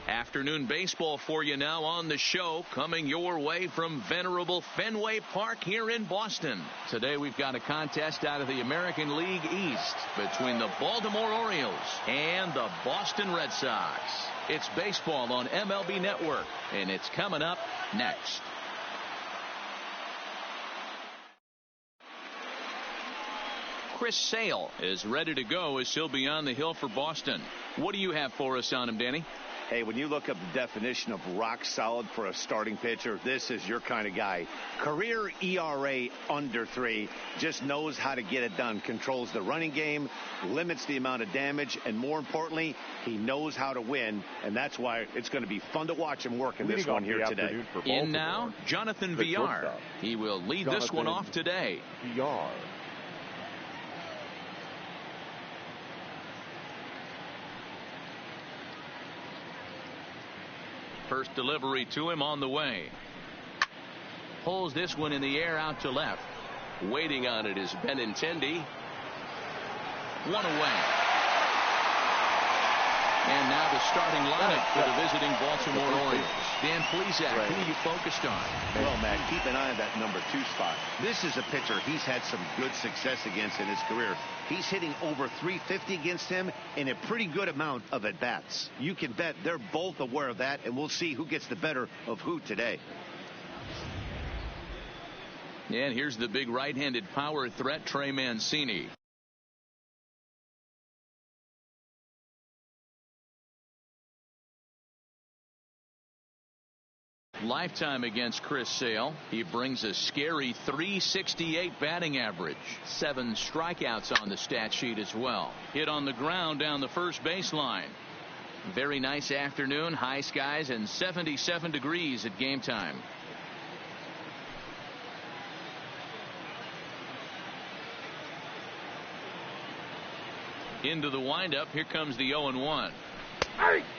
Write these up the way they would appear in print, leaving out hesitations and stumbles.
Afternoon baseball for you now on the show, coming your way from venerable Fenway Park here in Boston. Today we've got a contest out of the American League East between the Baltimore Orioles and the Boston Red Sox. It's baseball on MLB Network, and it's coming up next. Chris Sale is ready to go as he'll be on the hill for Boston. What do you have for us on him, Danny? Hey, when you look up the definition of rock solid for a starting pitcher, this is your kind of guy. Career ERA under 3, just knows how to get it done, controls the running game, limits the amount of damage, and more importantly, he knows how to win, and that's why it's going to be fun to watch him work in this one here today. In now, Jonathan Villar. He will lead this one off today. Villar. First delivery to him on the way. Pulls this one in the air out to left. Waiting on it is Benintendi. One away. And now the starting lineup for the visiting Baltimore Orioles. Dan Plesac, who are you focused on? Well, Matt, keep an eye on that number 2 spot. This is a pitcher he's had some good success against in his career. He's hitting over 350 against him in a pretty good amount of at-bats. You can bet they're both aware of that, and we'll see who gets the better of who today. And here's the big right-handed power threat, Trey Mancini. Lifetime against Chris Sale. He brings a scary .368 batting average. 7 strikeouts on the stat sheet as well. Hit on the ground down the first baseline. Very nice afternoon. High skies and 77 degrees at game time. Into the windup. Here comes the 0-1.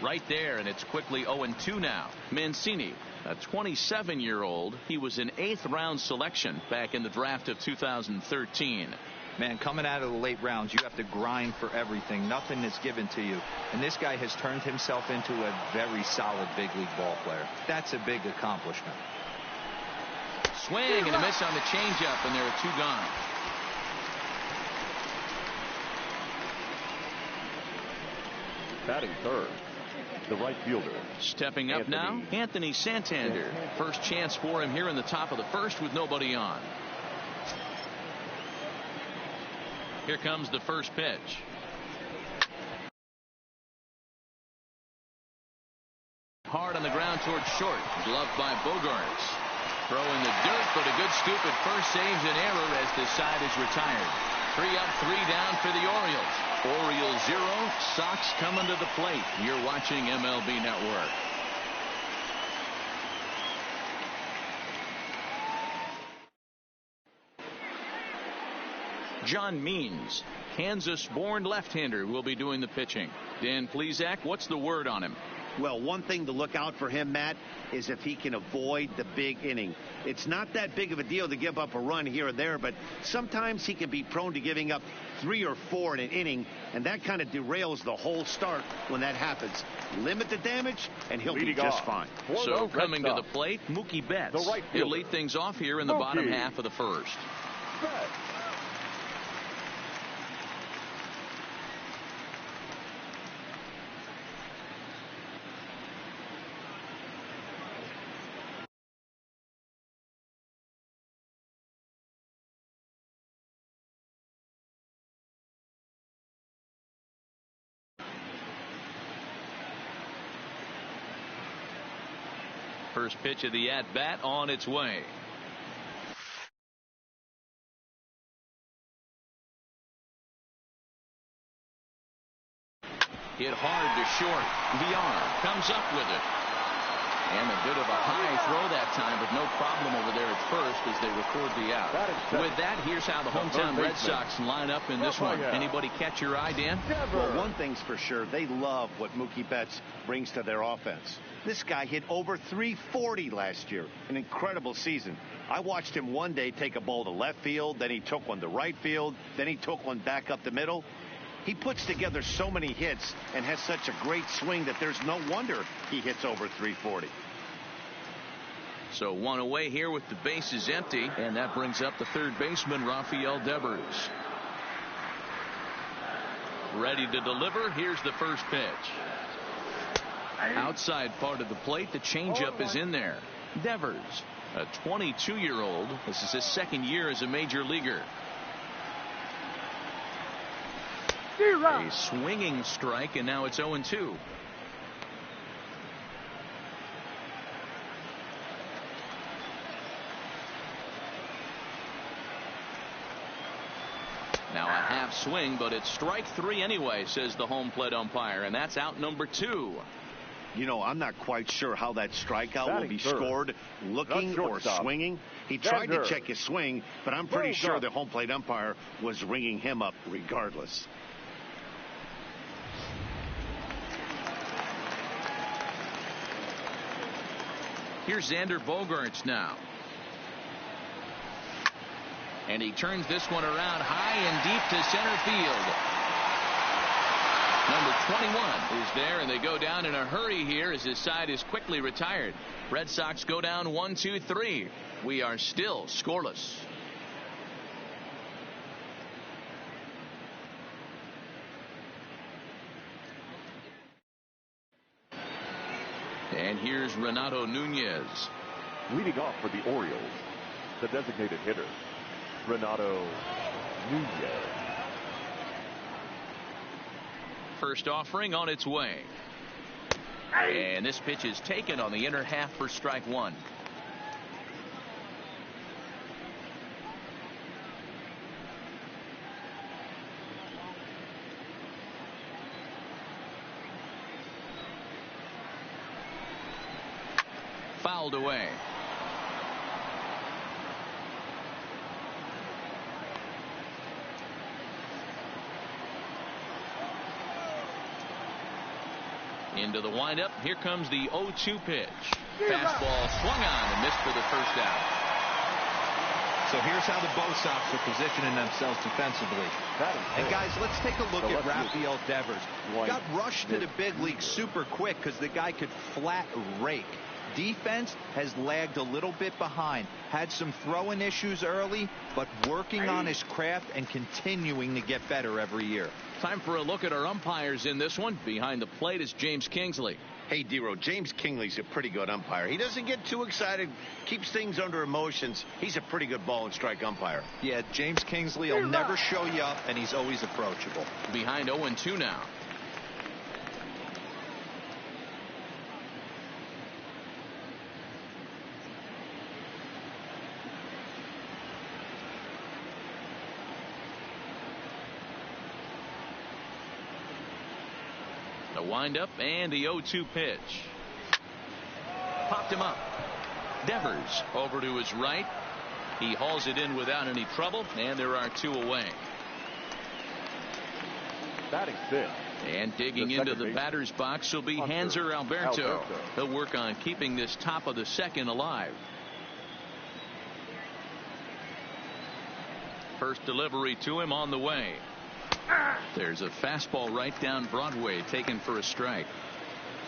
Right there, and it's quickly 0-2 now. Mancini, a 27-year-old. He was an 8th round selection back in the draft of 2013. Man, coming out of the late rounds, you have to grind for everything. Nothing is given to you. And this guy has turned himself into a very solid big league ball player. That's a big accomplishment. Swing and a miss on the changeup, and there are 2 gone. Batting third, the right fielder. Stepping up now, Anthony Santander. First chance for him here in the top of the first with nobody on. Here comes the first pitch. Hard on the ground towards short. Gloved by Bogarts. Throw in the dirt, but a good scoop at first saves an error as the side is retired. 3 up, 3 down for the Orioles. Orioles 0, Sox coming to the plate. You're watching MLB Network. John Means, Kansas-born left-hander, will be doing the pitching. Dan Plesac, what's the word on him? Well, one thing to look out for him, Matt, is if he can avoid the big inning. It's not that big of a deal to give up a run here and there, but sometimes he can be prone to giving up 3 or 4 in an inning, and that kind of derails the whole start when that happens. Limit the damage, and he'll be just fine. So coming to the plate, Mookie Betts. He'll lead things off here in the bottom half of the first. First pitch of the at-bat on its way. Hit hard to short. Villar comes up with it. And a bit of a high throw that time, but no problem over there at first as they record the out. With that, here's how the hometown Red Sox line up in this one. Anybody catch your eye, Dan? Well, one thing's for sure. They love what Mookie Betts brings to their offense. This guy hit over 340 last year. An incredible season. I watched him one day take a ball to left field, then he took one to right field, then he took one back up the middle. He puts together so many hits and has such a great swing that there's no wonder he hits over 340. So one away here with the bases empty, and that brings up the third baseman, Rafael Devers. Ready to deliver. Here's the first pitch. Outside part of the plate, the changeup is in there. Devers, a 22-year-old. This is his second year as a major leaguer. A swinging strike, and now it's 0-2. Now a half swing, but it's strike three anyway, says the home plate umpire, and that's out number 2. You know, I'm not quite sure how that strikeout will be scored, looking or swinging. He tried to check his swing, but I'm pretty sure the home plate umpire was ringing him up regardless. Here's Xander Bogaerts now. And he turns this one around high and deep to center field. Number 21 is there, and they go down in a hurry here as his side is quickly retired. Red Sox go down 1-2-3. We are still scoreless. And here's Renato Nunez. Leading off for the Orioles, the designated hitter, Renato Nunez. First offering on its way. And this pitch is taken on the inner half for strike one. Fouled away. Into the windup. Here comes the 0-2 pitch. Fastball swung on and missed for the first out. So here's how the Bo Sox are positioning themselves defensively. And guys, let's take a look at Rafael Devers. Got rushed to the big league super quick because the guy could flat rake. Defense has lagged a little bit behind. Had some throwing issues early, but working on his craft and continuing to get better every year. Time for a look at our umpires in this one. Behind the plate is James Kingsley. Hey, D-Row, James Kingsley's a pretty good umpire. He doesn't get too excited, keeps things under emotions. He's a pretty good ball and strike umpire. Yeah, James Kingsley will never show you up, and he's always approachable. Behind 0-2 now. The windup and the 0-2 pitch. Popped him up. Devers over to his right. He hauls it in without any trouble, and there are 2 away. Batting fifth. And digging into the batter's box will be Hanser Alberto. He'll work on keeping this top of the second alive. First delivery to him on the way. There's a fastball right down Broadway, taken for a strike.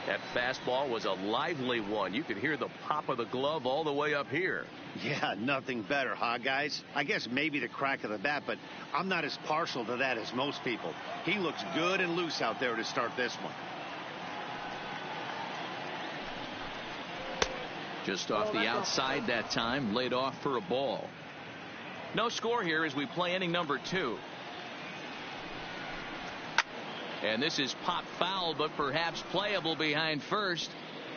That fastball was a lively one. You could hear the pop of the glove all the way up here. Yeah, nothing better, huh, guys? I guess maybe the crack of the bat, but I'm not as partial to that as most people. He looks good and loose out there to start this one. Just off the outside that time, laid off for a ball. No score here as we play inning number 2. And this is pop foul, but perhaps playable behind first.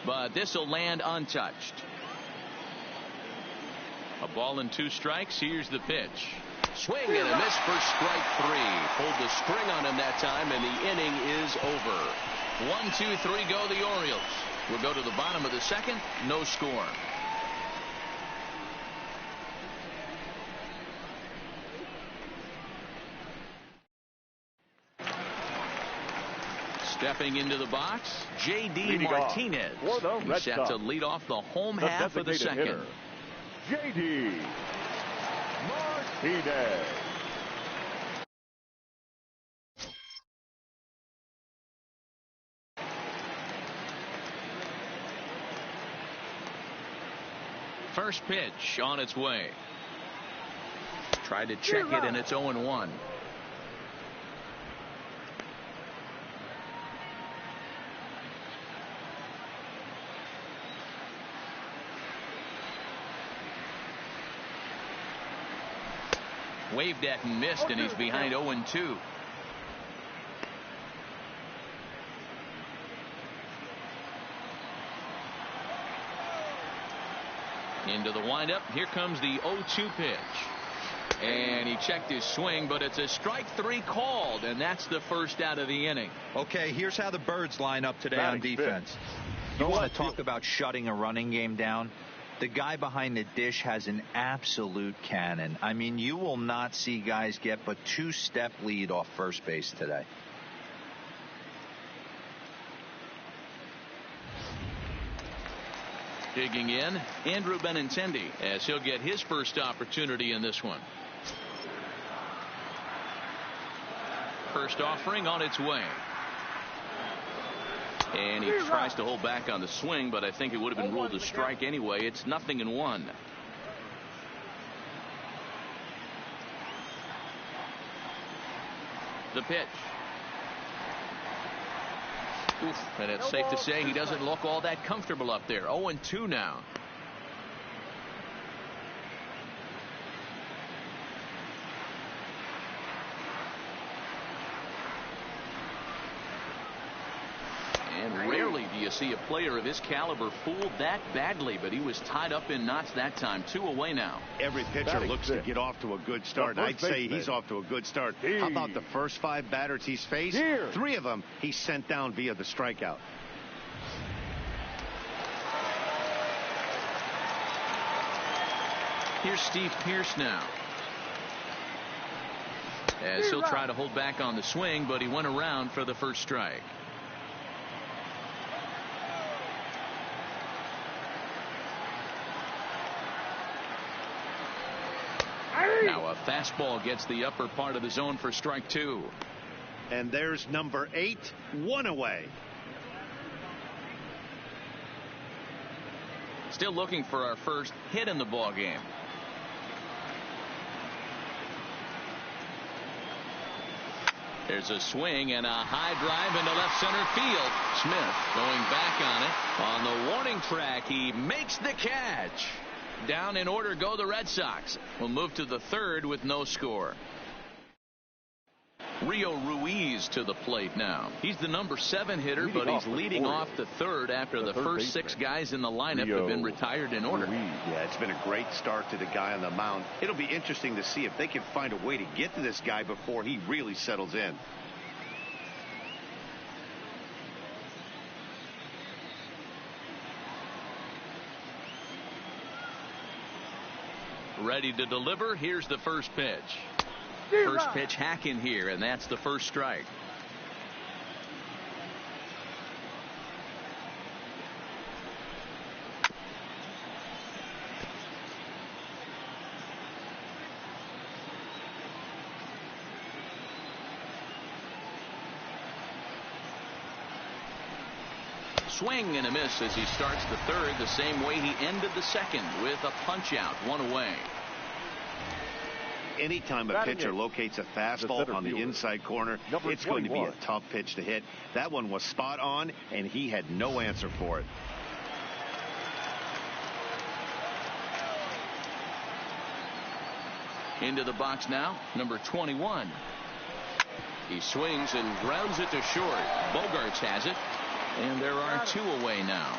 But this will land untouched. A ball and 2 strikes. Here's the pitch. Swing and a miss for strike 3. Pulled the string on him that time, and the inning is over. 1-2-3 go the Orioles. We'll go to the bottom of the second. No score. Stepping into the box, J.D. Martinez. He's set to lead off the home half of the second. J.D. Martinez. First pitch on its way. Tried to check it, and it's 0-1. Waved at and missed, and he's behind 0-2. Into the windup. Here comes the 0-2 pitch. And he checked his swing, but it's a strike 3 called, and that's the first out of the inning. Okay, here's how the Birds line up today on defense. You want to talk about shutting a running game down? The guy behind the dish has an absolute cannon. I mean, you will not see guys get but 2-step lead off first base today. Digging in, Andrew Benintendi, as he'll get his first opportunity in this one. First offering on its way. And he tries to hold back on the swing, but I think it would have been ruled a strike anyway. It's 0-1. The pitch. Oof, and it's safe to say he doesn't look all that comfortable up there. 0-2 now. And rarely do you see a player of his caliber fooled that badly, but he was tied up in knots that time. 2 away now. Every pitcher looks to get off to a good start. I'd say he's off to a good start. How about the first 5 batters he's faced? 3 of them he sent down via the strikeout. Here's Steve Pearce now. As he'll try to hold back on the swing, but he went around for the first strike. Now a fastball gets the upper part of the zone for strike 2. And there's number 8, 1 away. Still looking for our first hit in the ball game. There's a swing and a high drive into left center field. Smith going back on it. On the warning track, he makes the catch. Down in order go the Red Sox. We'll move to the 3rd with no score. Rio Ruiz to the plate now. He's the number 7 hitter, but he's leading off the 3rd after the first 6 guys in the lineup have been retired in order. Yeah, it's been a great start to the guy on the mound. It'll be interesting to see if they can find a way to get to this guy before he really settles in. Ready to deliver. Here's the first pitch. First pitch hack in here, and that's the first strike. Swing and a miss as he starts the 3rd the same way he ended the 2nd with a punch out, 1 away. Anytime a pitcher locates a fastball on the inside corner, it's going to be a tough pitch to hit. That one was spot on, and he had no answer for it. Into the box now, number 21. He swings and grounds it to short. Bogarts has it, and there are 2 away now.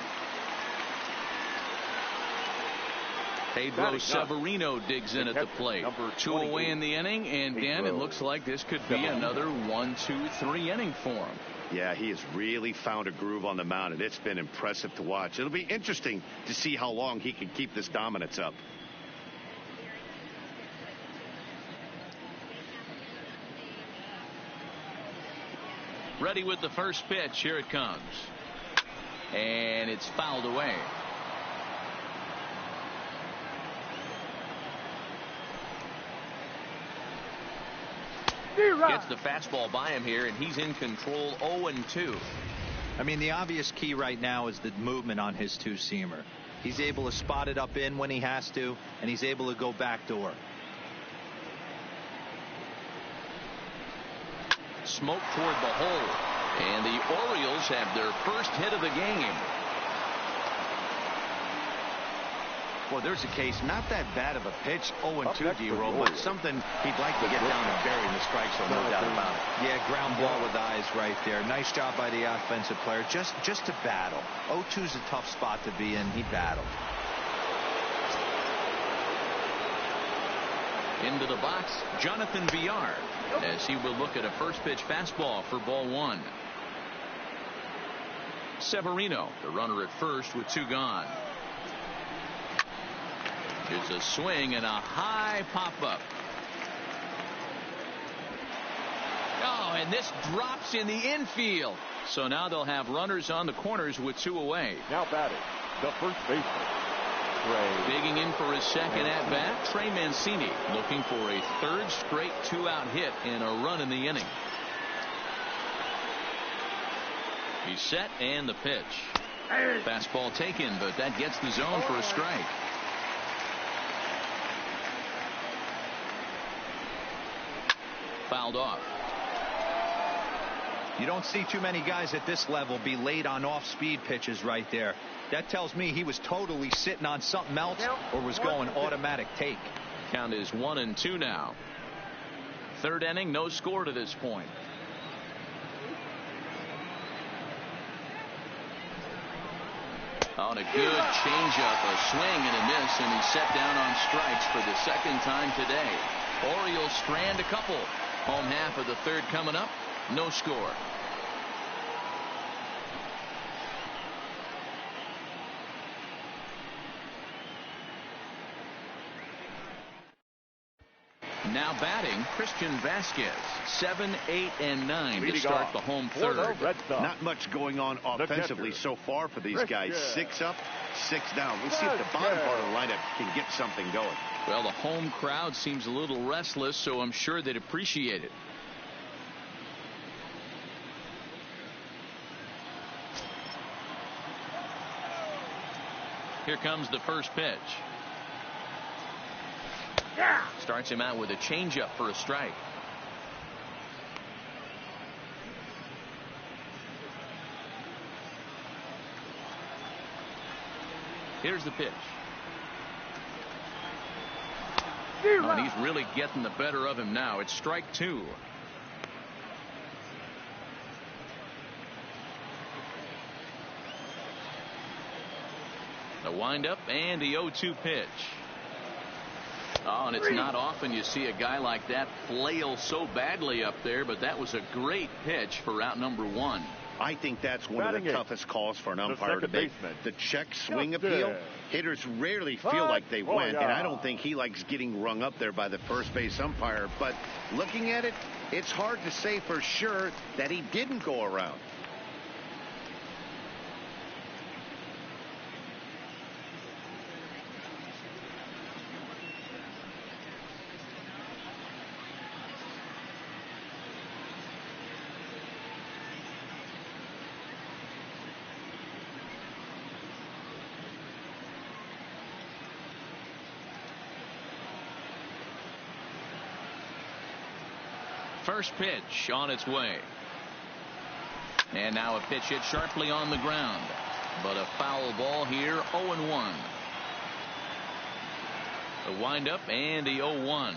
Pedro Severino digs in at the plate. 2 away in the inning, and Dan, it looks like this could be another 1-2-3 inning for him. Yeah, he has really found a groove on the mound, and it's been impressive to watch. It'll be interesting to see how long he can keep this dominance up. Ready with the first pitch. Here it comes. And it's fouled away. Gets the fastball by him here, and he's in control. 0-2. I mean, the obvious key right now is the movement on his 2-seamer. He's able to spot it up in when he has to, and he's able to go backdoor. Smoke toward the hole, and the Orioles have their first hit of the game. Well, there's a case, not that bad of a pitch, 0-2 D-roll, but something he'd like to get down and bury in the strike zone, no doubt about it. Yeah, ground ball with eyes right there. Nice job by the offensive player, just to battle. 0-2's a tough spot to be in. He battled. Into the box, Jonathan Villar, as he will look at a first pitch fastball for ball one. Severino, the runner at first with 2 gone. Here's a swing and a high pop-up. Oh, and this drops in the infield. So now they'll have runners on the corners with 2 away. Now batting, the first baseman, Trey. Digging in for his second at-bat, Trey Mancini, looking for a 3rd straight 2-out hit and a run in the inning. He's set, and the pitch. Fastball taken, but that gets the zone for a strike. Fouled off. You don't see too many guys at this level be late on off-speed pitches right there. That tells me he was totally sitting on something else or was going automatic take. Count is 1-2 now. 3rd inning, no score to this point. On a good changeup, a swing and a miss, and he's set down on strikes for the 2nd time today. Orioles strand a couple. Home half of the 3rd coming up. No score. Now batting, Christian Vasquez. 7, 8, and 9 to start the home 3rd. Not much going on offensively so far for these guys. 6 up, 6 down. We'll see if the bottom part of the lineup can get something going. Well, the home crowd seems a little restless, so I'm sure they'd appreciate it. Here comes the first pitch. Starts him out with a changeup for a strike. Here's the pitch. Oh, and he's really getting the better of him now. It's strike 2. The windup and the 0-2 pitch. Oh, and it's not often you see a guy like that flail so badly up there, but that was a great pitch for out number 1. I think that's one of the toughest calls for an umpire to make. The check swing appeal. Hitters rarely feel like they went, and I don't think he likes getting rung up there by the first base umpire. But looking at it, it's hard to say for sure that he didn't go around. First pitch on its way. And now a pitch hit sharply on the ground. But a foul ball here, 0-1. The windup and the 0-1.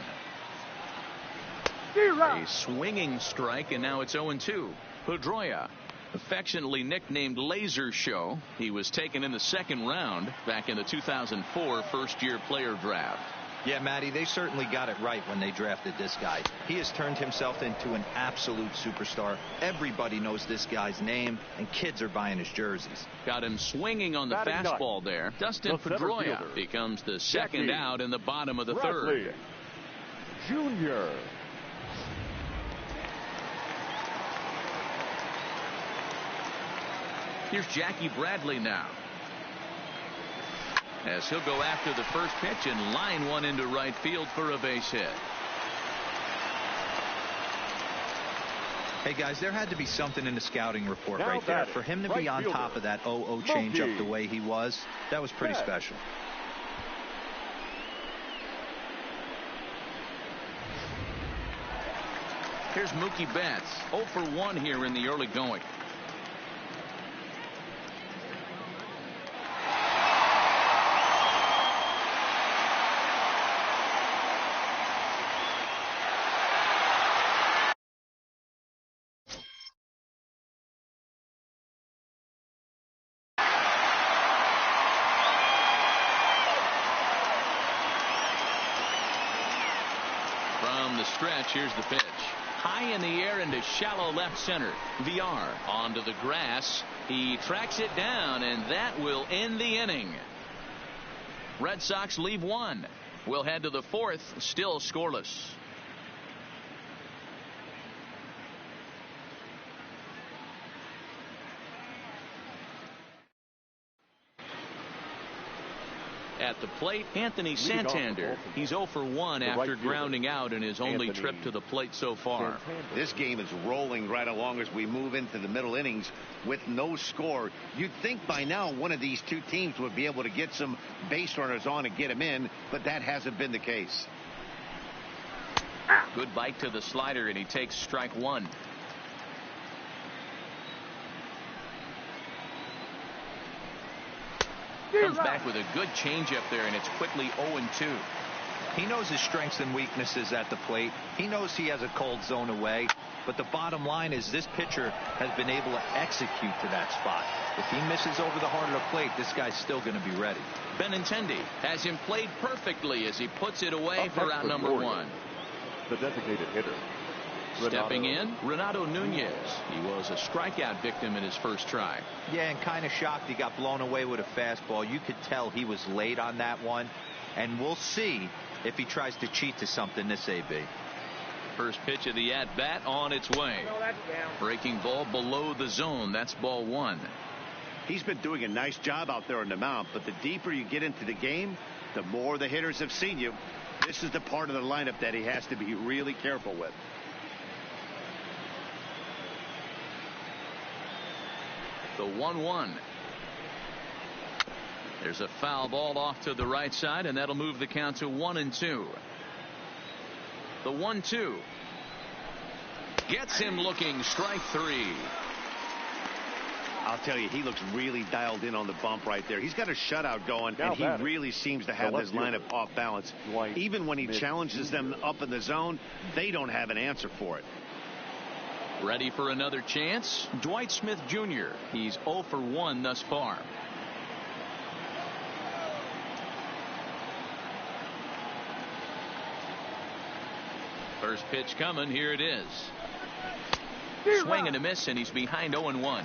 A swinging strike, and now it's 0-2. Pedroia, affectionately nicknamed Laser Show. He was taken in the 2nd round back in the 2004 first-year player draft. Yeah, Matty, they certainly got it right when they drafted this guy. He has turned himself into an absolute superstar. Everybody knows this guy's name, and kids are buying his jerseys. Got him swinging on the fastball there. Dustin Pedroia becomes the 2nd out in the bottom of the 3rd. Jr. Here's Jackie Bradley now, as he'll go after the first pitch and line one into right field for a base hit. Hey, guys, there had to be something in the scouting report Now right there. For him to be on fielder, top of that 0-0 changeup the way he was, that was pretty special. Here's Mookie Betts, 0 for 1 here in the early going. From the stretch, here's the pitch. High in the air into shallow left center. VR onto the grass. He tracks it down, and that will end the inning. Red Sox leave one. We'll head to the fourth, still scoreless. At the plate, Anthony Santander. He's 0 for 1 after grounding out in his only trip to the plate so far. This game is rolling right along as we move into the middle innings with no score. You'd think by now one of these two teams would be able to get some base runners on and get them in, but that hasn't been the case. Good bite to the slider, and he takes strike one. Comes back with a good changeup there, and it's quickly 0-2. He knows his strengths and weaknesses at the plate. He knows he has a cold zone away. But the bottom line is this pitcher has been able to execute to that spot. If he misses over the heart of the plate, this guy's still going to be ready. Benintendi has him played perfectly as he puts it away for out number one. The designated hitter. Stepping in, Renato Nunez. He was a strikeout victim in his first try. Yeah, and kind of shocked he got blown away with a fastball. You could tell he was late on that one. And we'll see if he tries to cheat to something this AB. First pitch of the at-bat on its way. Breaking ball below the zone. That's ball one. He's been doing a nice job out there on the mound, but the deeper you get into the game, the more the hitters have seen you. This is the part of the lineup that he has to be really careful with. The 1-1. There's a foul ball off to the right side, and that'll move the count to 1-2. The 1-2 gets him looking. Strike three. I'll tell you, he looks really dialed in on the bump right there. He's got a shutout going, and he really seems to have his lineup off balance. Even when he challenges them up in the zone, they don't have an answer for it. Ready for another chance? Dwight Smith Jr. He's 0 for 1 thus far. First pitch coming. Here it is. Swing and a miss, and he's behind 0-1.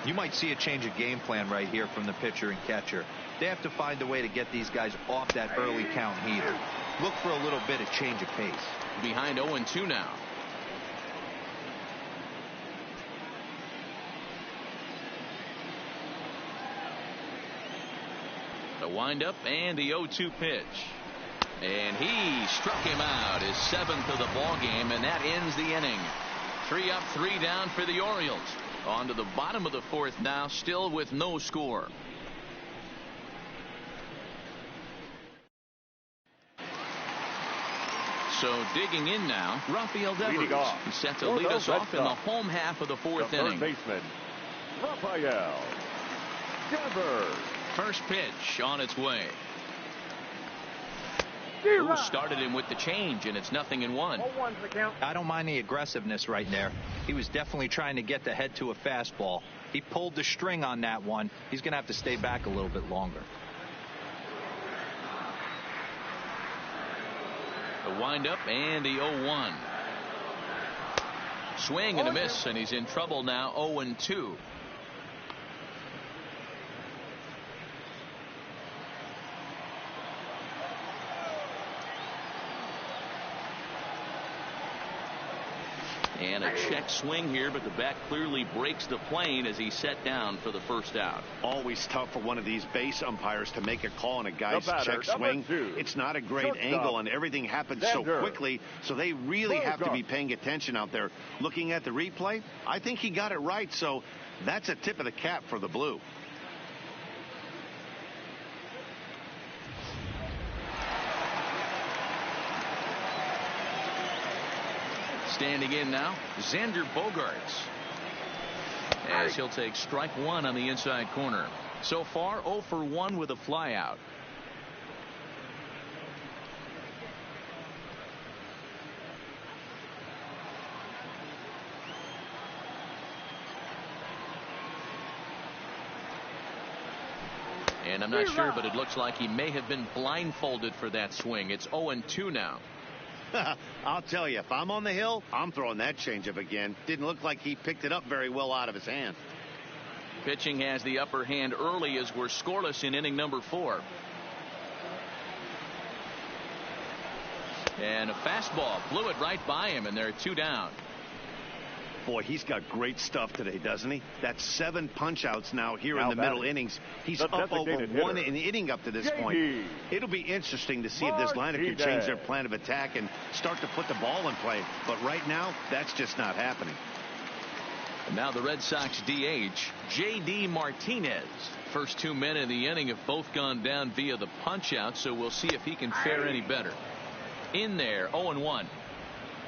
You might see a change of game plan right here from the pitcher and catcher. They have to find a way to get these guys off that early count heater. Look for a little bit of change of pace. Behind 0-2 now. The windup and the 0-2 pitch. And he struck him out, his 7th of the ball game, and that ends the inning. 3 up, 3 down for the Orioles. On to the bottom of the fourth now, still with no score. So digging in now, Rafael Devers. He's set to lead us off in the home half of the fourth inning. Third baseman, Rafael Devers. First pitch on its way. Who started him with the change, and it's 0-1. I don't mind the aggressiveness right there. He was definitely trying to get the head to a fastball. He pulled the string on that one. He's going to have to stay back a little bit longer. The windup and the 0-1. Swing and a miss, and he's in trouble now. 0-2. And a check swing here, but the bat clearly breaks the plane as he's set down for the first out. Always tough for one of these base umpires to make a call on a guy's check swing. It's not a great angle, and everything happens so quickly, so they really have to be paying attention out there. Looking at the replay, I think he got it right, so that's a tip of the cap for the Blue. Standing in now, Xander Bogaerts, as he'll take strike one on the inside corner. So far, 0 for 1 with a flyout. And I'm not sure, but it looks like he may have been blindfolded for that swing. It's 0-2 now. I'll tell you, if I'm on the hill, I'm throwing that changeup again. Didn't look like he picked it up very well out of his hand. Pitching has the upper hand early as we're scoreless in inning number 4. And a fastball blew it right by him, and they're 2 down. Boy, he's got great stuff today, doesn't he? That's 7 punch-outs now here in the middle innings. He's up over 1 inning up to this point. It'll be interesting to see if this lineup can change their plan of attack and start to put the ball in play. But right now, that's just not happening. And now the Red Sox DH, J.D. Martinez. First 2 men in the inning have both gone down via the punch-out, so we'll see if he can fare any better. In there, 0-1.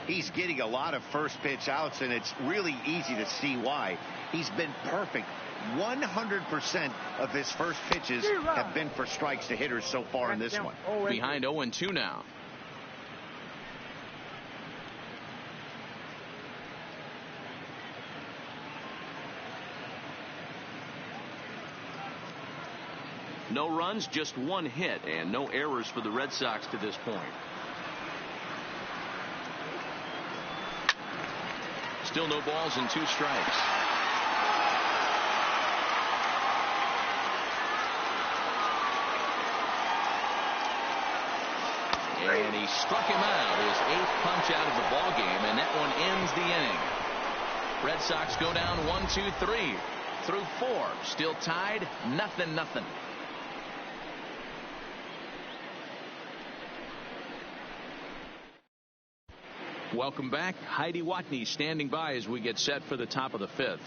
He's getting a lot of first pitch outs, and it's really easy to see why. He's been perfect. 100% of his first pitches have been for strikes to hitters so far in this one. Behind 0-2 now. No runs, just 1 hit, and no errors for the Red Sox to this point. Still no balls and 2 strikes. And he struck him out, his 8th punch out of the ball game, and that one ends the inning. Red Sox go down 1, 2, 3 through 4, still tied, 0-0. Welcome back. Heidi Watney standing by as we get set for the top of the 5th.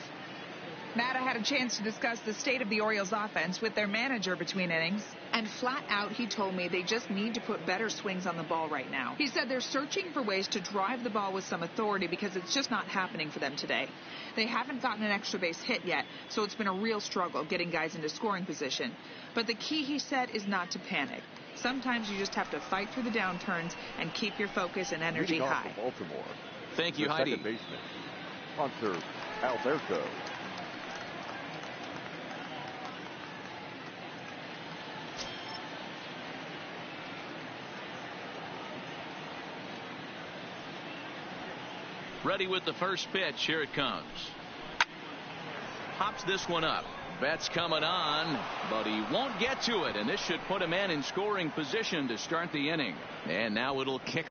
Matt, I had a chance to discuss the state of the Orioles offense with their manager between innings. And flat out, he told me they just need to put better swings on the ball right now. He said they're searching for ways to drive the ball with some authority because it's just not happening for them today. They haven't gotten an extra base hit yet, so it's been a real struggle getting guys into scoring position. But the key, he said, is not to panic. Sometimes you just have to fight through the downturns and keep your focus and energy high. Baltimore. Thank you, Heidi. Second baseman, Hunter Alberto. Ready with the first pitch. Here it comes. Pops this one up. Bet's coming on, but he won't get to it, and this should put a man in scoring position to start the inning. And now it'll kick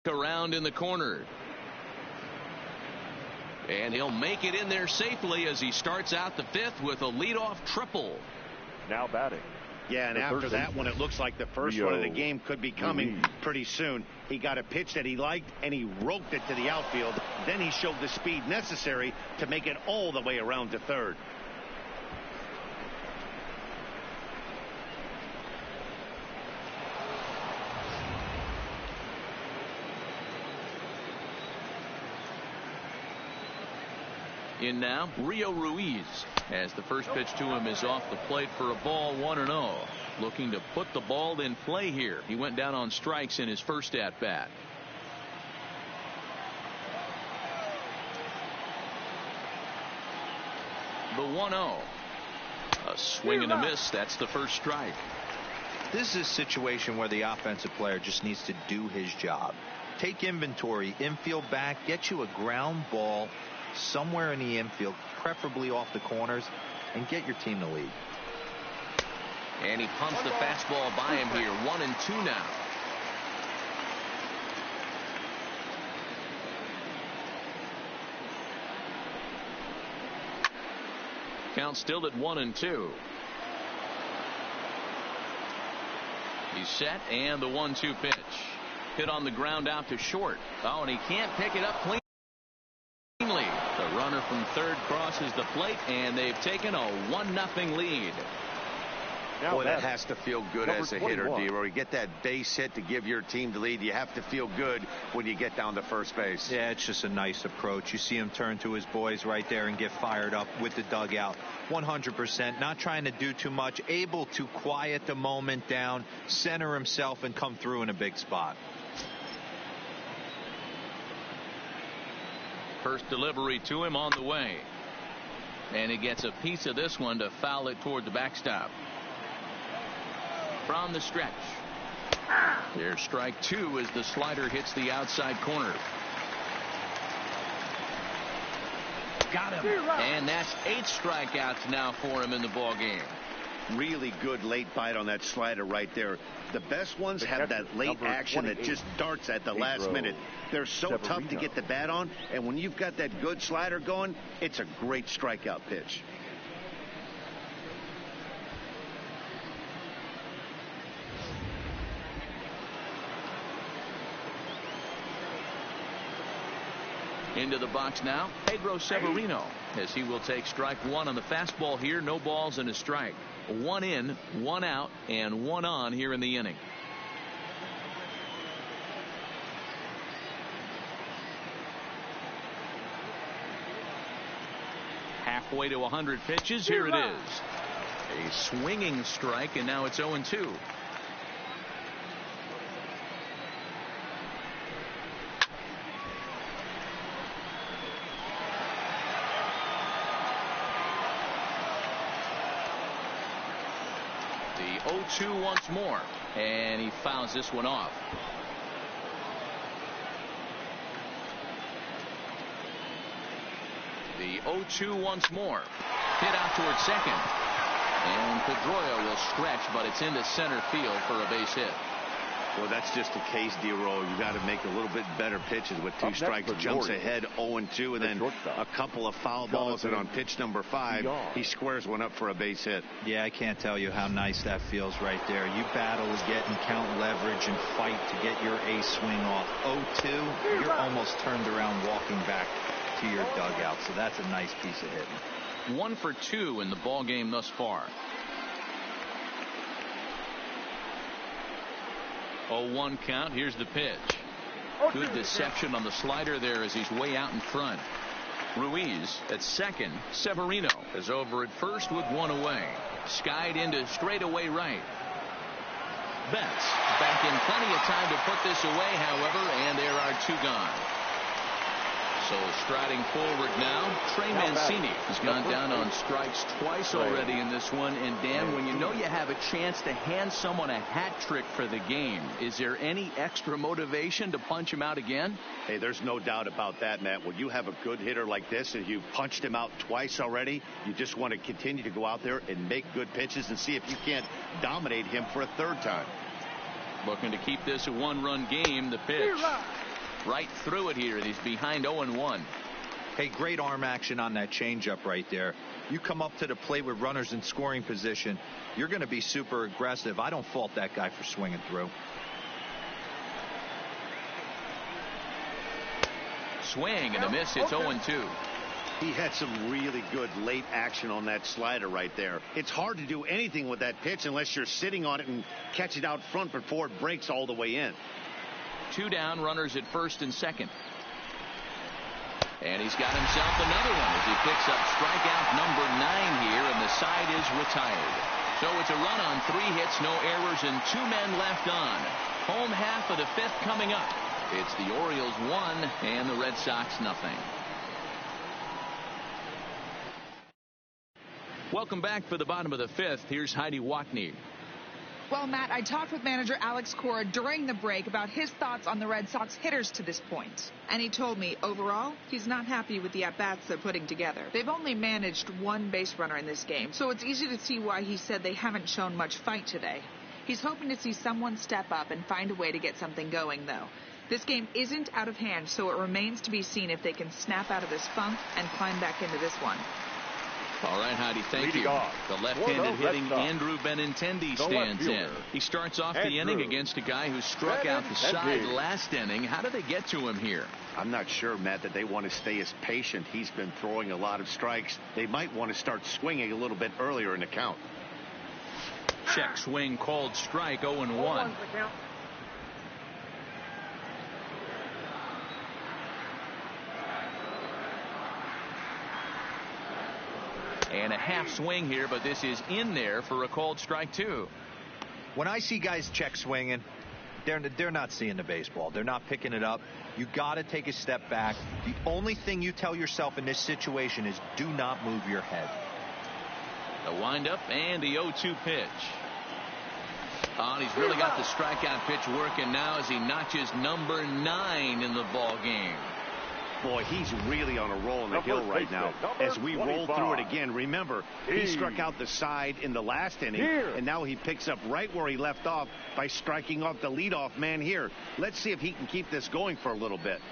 around in the corner. And he'll make it in there safely as he starts out the 5th with a leadoff triple. Now batting. Yeah, and after that one, it looks like the first one of the game could be coming pretty soon. He got a pitch that he liked, and he roped it to the outfield. Then he showed the speed necessary to make it all the way around to third. In now, Rio Ruiz, as the first pitch to him is off the plate for a ball, 1-0. Looking to put the ball in play here. He went down on strikes in his first at bat. The 1-0. A swing and a miss. That's the first strike. This is a situation where the offensive player just needs to do his job. Take inventory, infield back, get you a ground ball somewhere in the infield, preferably off the corners, and get your team to lead. And he pumps the fastball by him here. 1-2 now. Count still at 1-2. He's set, and the 1-2 pitch. Hit on the ground out to short. Oh, and he can't pick it up cleanly. The runner from third crosses the plate, and they've taken a 1-0 lead. Boy, that has to feel good as a hitter, D-Roy. You get that base hit to give your team the lead. You have to feel good when you get down to first base. Yeah, it's just a nice approach. You see him turn to his boys right there and get fired up with the dugout. 100%, not trying to do too much, able to quiet the moment down, center himself, and come through in a big spot. First delivery to him on the way. And he gets a piece of this one to foul it toward the backstop. From the stretch. There's strike 2 as the slider hits the outside corner. Got him. And that's 8 strikeouts now for him in the ball game. Really good late bite on that slider right there. The best ones have that late action that just darts at the last minute. They're so tough to get the bat on, and when you've got that good slider going, it's a great strikeout pitch. Into the box now, Pedro Severino, as he will take strike 1 on the fastball here. No balls and a strike. 1 in, 1 out, and 1 on here in the inning. Halfway to 100 pitches. Here it is. A swinging strike, and now it's 0-2. The 0-2 once more, and he fouls this one off. The 0-2 once more. Hit out towards second. And Pedroia will stretch, but it's into center field for a base hit. Well, that's just the case, D-Roll. You got to make a little bit better pitches with 2 strikes. Jumps ahead 0-2, and then a couple of foul balls, and on pitch number 5, he squares one up for a base hit. Yeah, I can't tell you how nice that feels right there. You battle with getting count leverage and fight to get your ace swing off. 0-2, you're almost turned around walking back to your dugout, so that's a nice piece of hitting. 1 for 2 in the ball game thus far. 0-1 count. Here's the pitch. Good deception on the slider there as he's way out in front. Ruiz at second. Severino is over at first with 1 away. Skied into straightaway right. Betts back in plenty of time to put this away, however, and there are 2 gone. So striding forward now, Trey Mancini has gone down on strikes twice already in this one. And Dan, when you know you have a chance to hand someone a hat trick for the game, is there any extra motivation to punch him out again? Hey, there's no doubt about that, Matt. When you have a good hitter like this and you've punched him out twice already, you just want to continue to go out there and make good pitches and see if you can't dominate him for a 3rd time. Looking to keep this a 1-run game. The pitch. Right through it here. He's behind 0-1. Hey, great arm action on that changeup right there. You come up to the plate with runners in scoring position, you're going to be super aggressive. I don't fault that guy for swinging through. Swing and a miss. It's 0-2. He had some really good late action on that slider right there. It's hard to do anything with that pitch unless you're sitting on it and catch it out front before it breaks all the way in. 2 down, runners at first and second. And he's got himself another one as he picks up strikeout number 9 here, and the side is retired. So it's a run on 3 hits, no errors, and 2 men left on. Home half of the 5th coming up. It's the Orioles 1 and the Red Sox nothing. Welcome back for the bottom of the 5th. Here's Heidi Watney. Well, Matt, I talked with manager Alex Cora during the break about his thoughts on the Red Sox hitters to this point. And he told me, overall, he's not happy with the at-bats they're putting together. They've only managed 1 base runner in this game, so it's easy to see why he said they haven't shown much fight today. He's hoping to see someone step up and find a way to get something going, though. This game isn't out of hand, so it remains to be seen if they can snap out of this funk and climb back into this one. All right, Heidi, thank you. The left-handed hitting Andrew Benintendi stands in. He starts off the inning against a guy who struck out the side last inning. How did they get to him here? I'm not sure, Matt, that they want to stay as patient. He's been throwing a lot of strikes. They might want to start swinging a little bit earlier in the count. Check swing called strike, 0-1. And a half swing here, but this is in there for a called strike 2. When I see guys check swinging, they're not seeing the baseball. They're not picking it up. You got to take a step back. The only thing you tell yourself in this situation is do not move your head. The windup and the 0-2 pitch. Oh, and he's really got the strikeout pitch working now as he notches number 9 in the ball game. Boy, he's really on a roll in the hill right now. As we roll through it again, remember, he struck out the side in the last inning, and now he picks up right where he left off by striking off the leadoff man here. Let's see if he can keep this going for a little bit.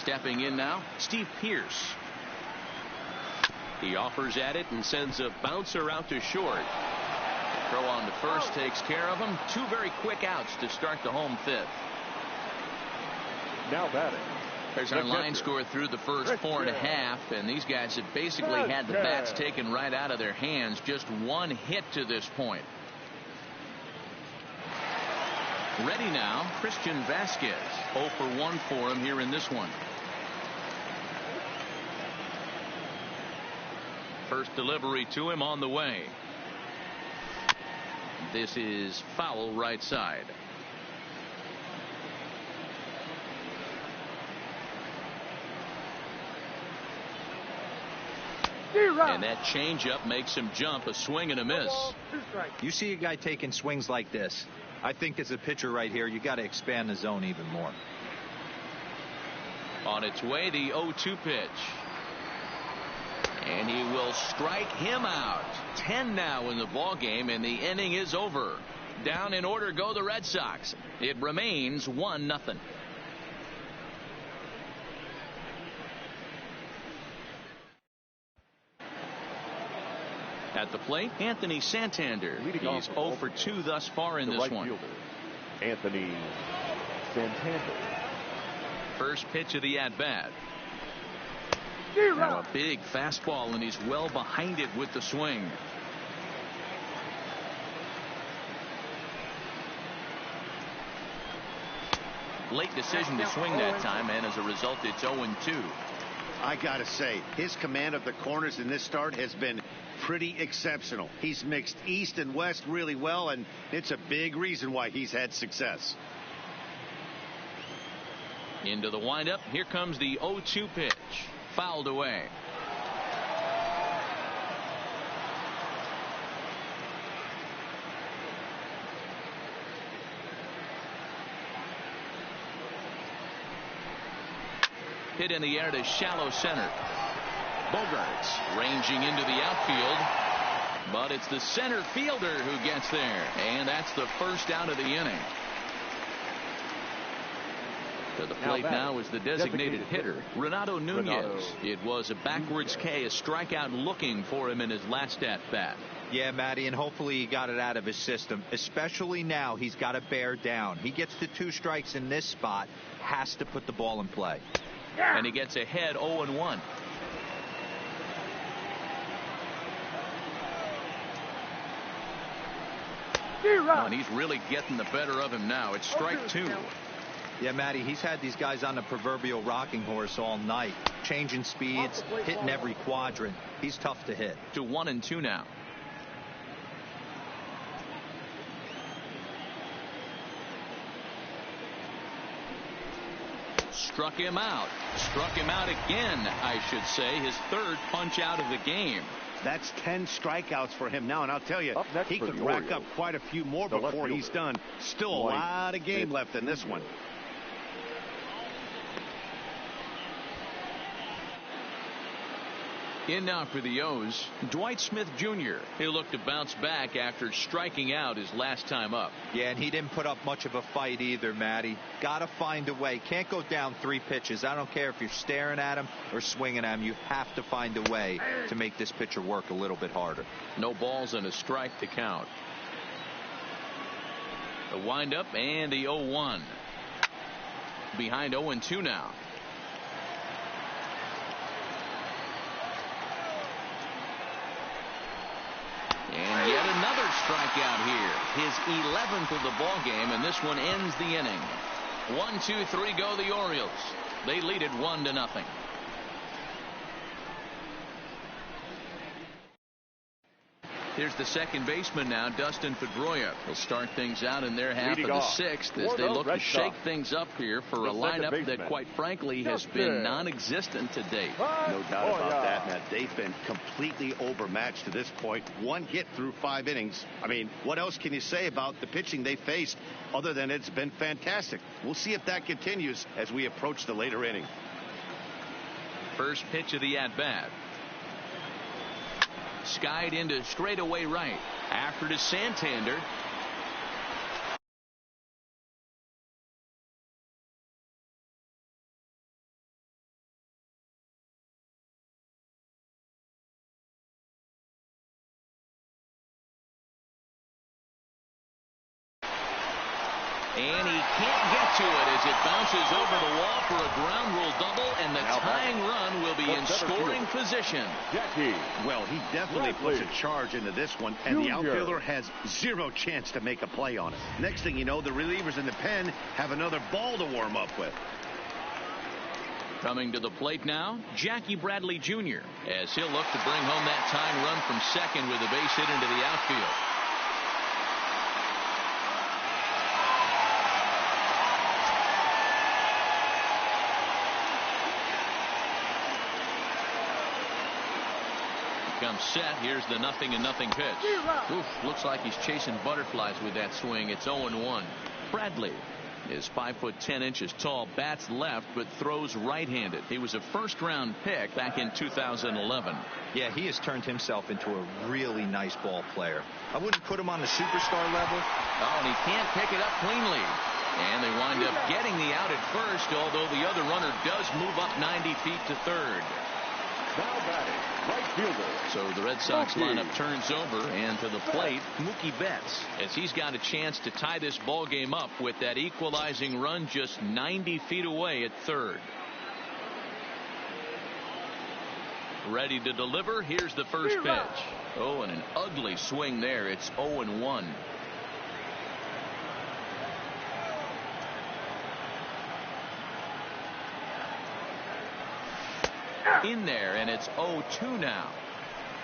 Stepping in now, Steve Pearce. He offers at it and sends a bouncer out to short. Throw on to first takes care of him. 2 very quick outs to start the home 5th. Now batting. There's our line score through the first 4.5, and these guys have basically had the bats taken right out of their hands. Just 1 hit to this point. Ready now, Christian Vasquez. 0 for 1 for him here in this one. First delivery to him on the way. This is foul right side. And that changeup makes him jump. A swing and a miss. You see a guy taking swings like this. I think as a pitcher right here, you got to expand the zone even more. On its way, the 0-2 pitch. And he will strike him out. 10 now in the ball game, and the inning is over. Down in order go the Red Sox. It remains 1-0. At the plate, Anthony Santander. He's 0 for 2 thus far in this one. Anthony Santander. First pitch of the at-bat. Now a big fastball, and he's well behind it with the swing. Late decision to swing that time, and as a result, it's 0-2. I gotta say, his command of the corners in this start has been pretty exceptional. He's mixed east and west really well, and it's a big reason why he's had success. Into the windup. Here comes the 0-2 pitch. Fouled away. Hit in the air to shallow center. Bogarts ranging into the outfield, but it's the center fielder who gets there, and that's the first out of the inning. To the plate now is the designated hitter, Renato Nunez. It was a backwards K, a strikeout looking for him in his last at-bat. Yeah, Matty, and hopefully he got it out of his system. Especially now, he's got to bear down. He gets to 2 strikes in this spot, has to put the ball in play. And he gets ahead 0-1. And he's really getting the better of him now. It's strike 2. Yeah, Matty, he's had these guys on the proverbial rocking horse all night, changing speeds, hitting every quadrant. He's tough to hit. To 1-2 now. struck him out. Struck him out again, I should say. His third punch out of the game. That's 10 strikeouts for him now, and I'll tell you, he could rack up quite a few more before he's done. Still a lot of game left in this one. In now for the O's, Dwight Smith Jr. He'll look to bounce back after striking out his last time up. Yeah, and he didn't put up much of a fight either, Matty. Got to find a way. Can't go down 3 pitches. I don't care if you're staring at him or swinging at him. You have to find a way to make this pitcher work a little bit harder. No balls and a strike to count. The windup and the 0-1. Behind 0-2 now. And yet another strikeout here. His 11th of the ball game, and this one ends the inning. 1, 2, 3 go the Orioles. They lead it 1-0. Here's the second baseman now, Dustin Pedroia. He'll start things out in their half of the 6th as they look to shake things up here for a lineup that, quite frankly, has been non-existent to date. No doubt about that, Matt. They've been completely overmatched to this point. 1 hit through 5 innings. I mean, what else can you say about the pitching they faced other than it's been fantastic? We'll see if that continues as we approach the later inning. First pitch of the at-bat. Skied into straightaway right. After to Santander. And he can't get to it as it bounces over the wall for a ground rule double, and the tying run will be in scoring position. Well, he definitely puts a charge into this one, and the outfielder has 0 chance to make a play on it. Next thing you know, the relievers in the pen have another ball to warm up with. Coming to the plate now, Jackie Bradley Jr. as he'll look to bring home that tying run from second with a base hit into the outfield. Comes set. Here's the 0-0 pitch. Oof, looks like he's chasing butterflies with that swing. It's 0-1. Bradley is 5'10" tall, bats left, but throws right-handed. He was a first-round pick back in 2011. Yeah, he has turned himself into a really nice ball player. I wouldn't put him on the superstar level. Oh, and he can't pick it up cleanly. And they wind up getting the out at first, although the other runner does move up 90 feet to third. Now batting, right fielder. So the Red Sox lineup turns over, and to the plate, Mookie Betts, as he's got a chance to tie this ball game up with that equalizing run just 90 feet away at third. Ready to deliver. Here's the first pitch. Oh, and an ugly swing there. It's 0-1. In there, and it's 0-2 now.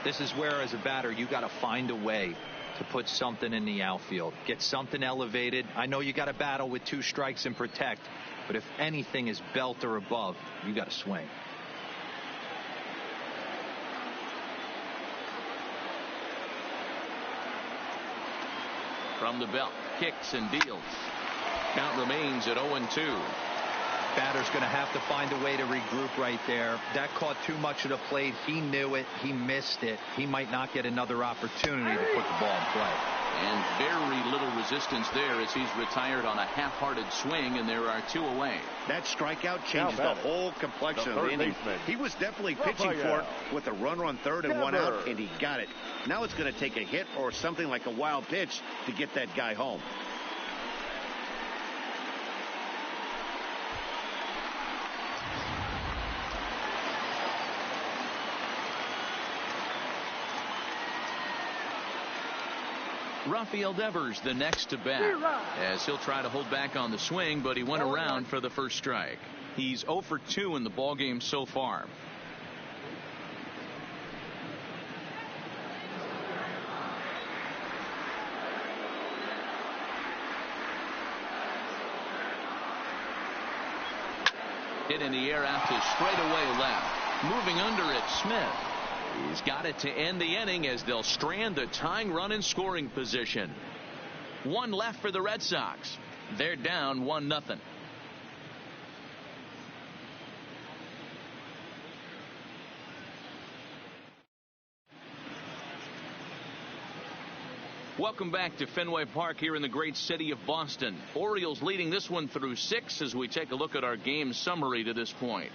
This is where, as a batter, you got to find a way to put something in the outfield, get something elevated. I know you got to battle with 2 strikes and protect, but if anything is belt or above, you got to swing. From the belt, kicks and deals. Count remains at 0-2. Batter's going to have to find a way to regroup right there. That caught too much of the plate. He knew it. He missed it. He might not get another opportunity to put the ball in play. And very little resistance there as he's retired on a half-hearted swing, and there are 2 away. That strikeout changes the whole complexion of the inning. He was definitely pitching for it with a runner on third and 1 out, and he got it. Now it's going to take a hit or something like a wild pitch to get that guy home. Rafael Devers the next to bat as he'll try to hold back on the swing, but he went around for the first strike. He's 0 for 2 in the ballgame so far. Hit in the air out to straightaway left. Moving under it, Smith. He's got it to end the inning as they'll strand the tying run in scoring position. One left for the Red Sox. They're down 1-0. Welcome back to Fenway Park here in the great city of Boston. Orioles leading this one through 6 as we take a look at our game summary to this point.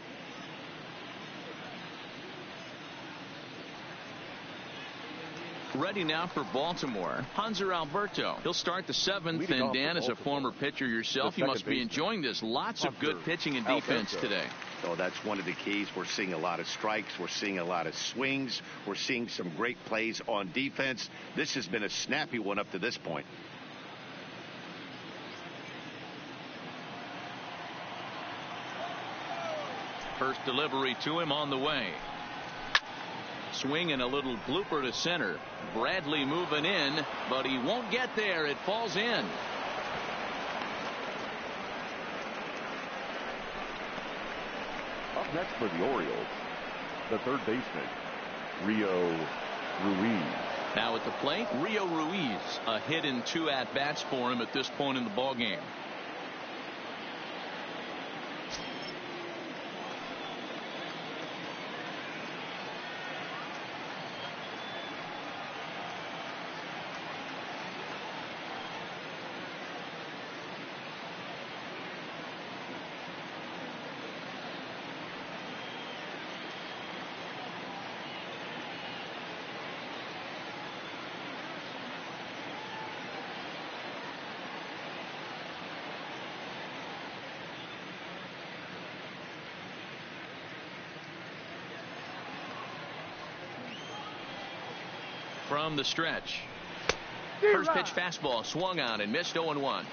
Ready now for Baltimore, Hanser Alberto. He'll start the 7th, and Dan, as a former pitcher yourself, you must be enjoying this. Lots of good pitching and defense today. Oh, that's one of the keys. We're seeing a lot of strikes. We're seeing a lot of swings. We're seeing some great plays on defense. This has been a snappy one up to this point. First delivery to him on the way. Swing and a little blooper to center. Bradley moving in, but he won't get there. It falls in. Up next for the Orioles, the third baseman, Rio Ruiz. Now at the plate, Rio Ruiz. A hit in 2 at-bats for him at this point in the ballgame. From the stretch. First pitch fastball swung on and missed 0-1.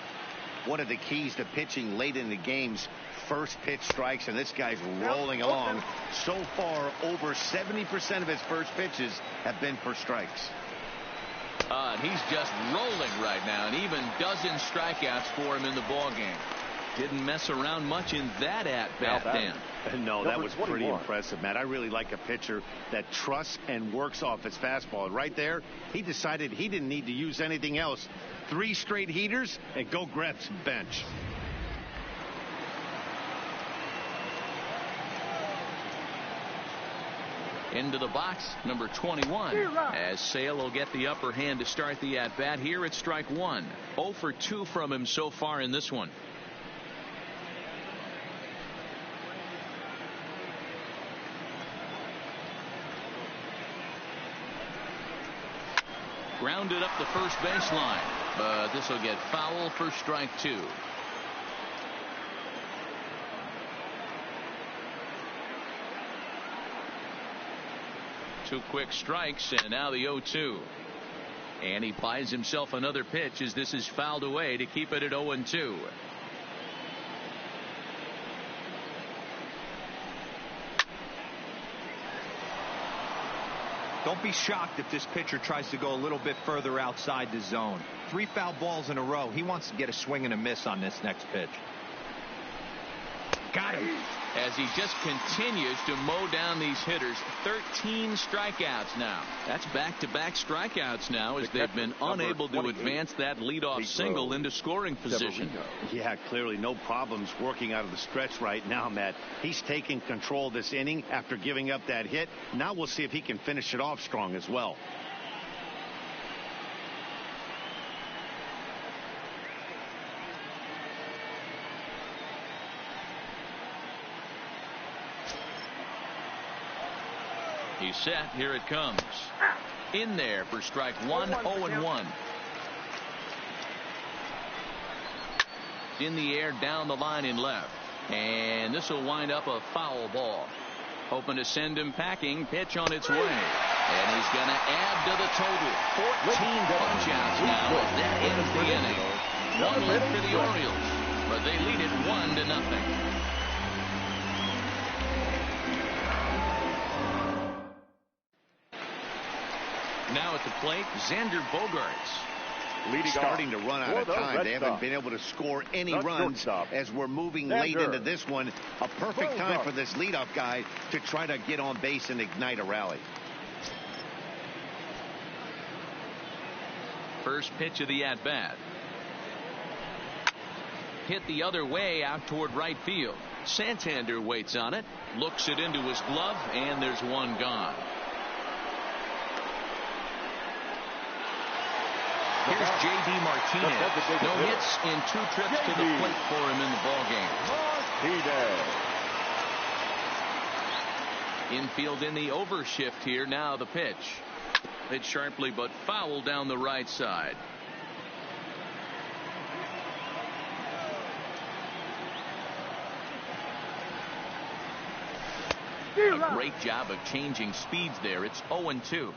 One of the keys to pitching late in the game's first pitch strikes, and this guy's rolling along. So far, over 70% of his first pitches have been for strikes. And he's just rolling right now, and even dozen strikeouts for him in the ballgame. Didn't mess around much in that at-bat, Dan. No, that was pretty impressive, Matt. I really like a pitcher that trusts and works off his fastball. Right there, he decided he didn't need to use anything else. 3 straight heaters and go grab some bench. Into the box, number 21. As Sale will get the upper hand to start the at-bat here at strike 1. 0 for 2 from him so far in this one. Grounded up the first baseline, but this will get foul for strike 2. Two quick strikes, and now the 0-2. And he buys himself another pitch as this is fouled away to keep it at 0-2. Don't be shocked if this pitcher tries to go a little bit further outside the zone. 3 foul balls in a row. He wants to get a swing and a miss on this next pitch. Got him. As he just continues to mow down these hitters. 13 strikeouts now. That's back-to-back strikeouts now as they've been unable to advance that leadoff single into scoring position. Yeah, clearly no problems working out of the stretch right now, Matt. He's taking control this inning after giving up that hit. Now we'll see if he can finish it off strong as well. He's set. Here it comes. In there for strike 1. 0-1. In the air down the line in left. And this will wind up a foul ball. Hoping to send him packing. Pitch on its way. And he's going to add to the total. 14 punch-outs now. That ends the inning. 1 left for the Orioles. But they lead it 1-0. Now at the plate, Xander Bogaerts. starting to run out of time. They haven't been able to score any runs as we're moving late into this one. A perfect time for this leadoff guy to try to get on base and ignite a rally. First pitch of the at-bat. Hit the other way out toward right field. Santander waits on it, looks it into his glove, and there's one gone. Here's J.D. Martinez. No hits in 2 trips to the plate for him in the ballgame. Infield in the overshift here. Now the pitch. Hit sharply but foul down the right side. A great job of changing speeds there. It's 0-2.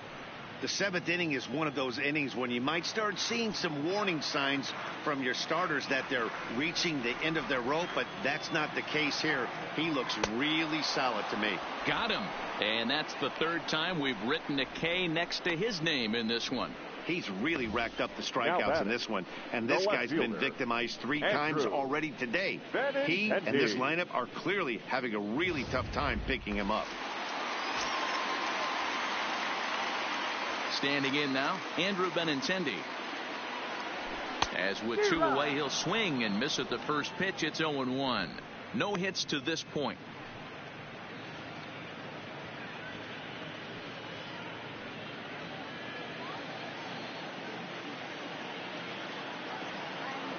The 7th inning is one of those innings when you might start seeing some warning signs from your starters that they're reaching the end of their rope, but that's not the case here. He looks really solid to me. Got him. And that's the 3rd time we've written a K next to his name in this one. He's really racked up the strikeouts in this one, and this guy's been victimized 3 times already today. He and this lineup are clearly having a really tough time picking him up. Standing in now, Andrew Benintendi. As with 2 away, he'll swing and miss at the first pitch. It's 0-1. No hits to this point.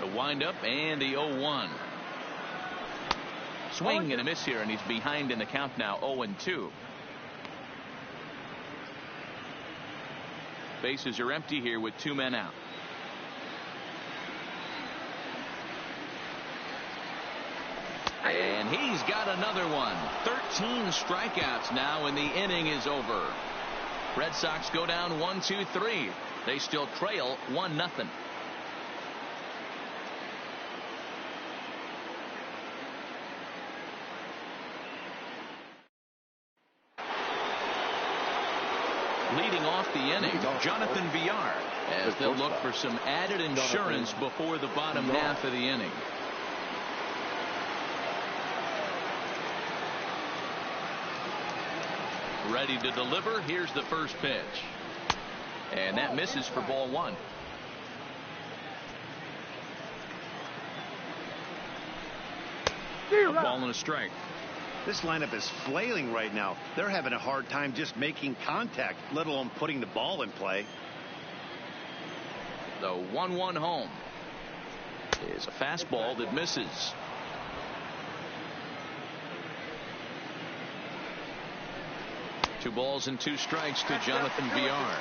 The windup and the 0-1. Swing and a miss here, and he's behind in the count now, 0-2. Bases are empty here with 2 men out. And he's got another one. 13 strikeouts now, and the inning is over. Red Sox go down 1-2-3. They still trail 1-0. Leading off the inning, Jonathan Villar, as they'll look for some added insurance before the bottom half of the inning. Ready to deliver. Here's the first pitch. And that misses for ball 1. A ball and a strike. This lineup is flailing right now. They're having a hard time just making contact, let alone putting the ball in play. The 1-1 home is a fastball that misses. Two balls and 2 strikes to Jonathan Villar.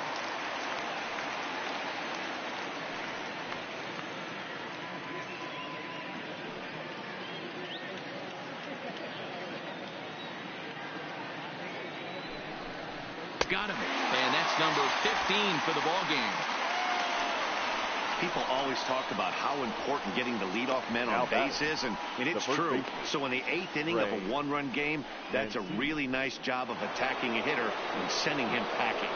Got him. And that's number 15 for the ball game. People always talk about how important getting the leadoff man on base is, and it's true. So in the 8th inning of a 1-run game, that's a really nice job of attacking a hitter and sending him packing.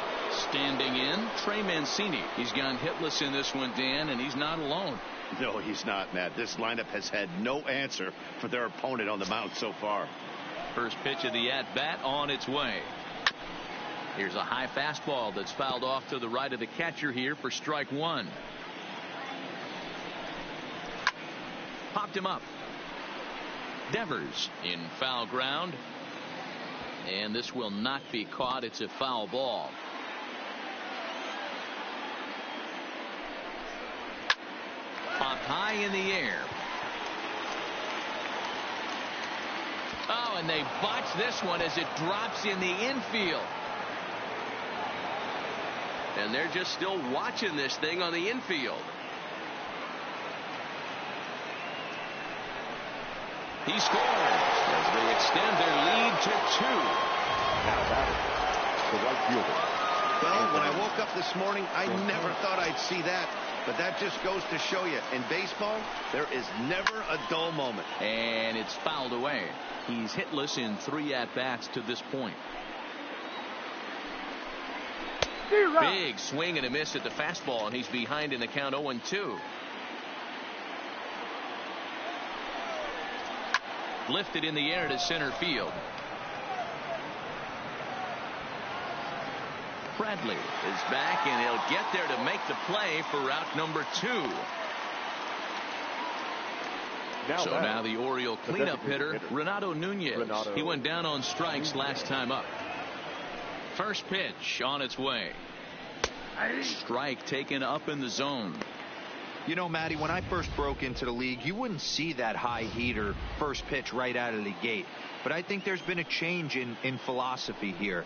Standing in, Trey Mancini. He's gone hitless in this one, Dan, and he's not alone. No, he's not, Matt. This lineup has had no answer for their opponent on the mound so far. First pitch of the at-bat on its way. Here's a high fastball that's fouled off to the right of the catcher here for strike 1. Popped him up. Devers in foul ground. And this will not be caught. It's a foul ball. Popped high in the air. Oh, and they botch this one as it drops in the infield. And they're just still watching this thing on the infield. He scores as they extend their lead to 2. Now that is the right fielder. Well, when I woke up this morning, I never thought I'd see that. But that just goes to show you, in baseball, there is never a dull moment. And it's fouled away. He's hitless in 3 at-bats to this point. Big swing and a miss at the fastball, and he's behind in the count 0-2. Lifted in the air to center field. Bradley is back, and he'll get there to make the play for route number 2. Now the Oriole cleanup hitter, Renato Nunez. He went down on strikes last time up. First pitch on its way. Strike taken up in the zone. You know, Matty, when I first broke into the league, you wouldn't see that high heater first pitch right out of the gate. But I think there's been a change in philosophy here.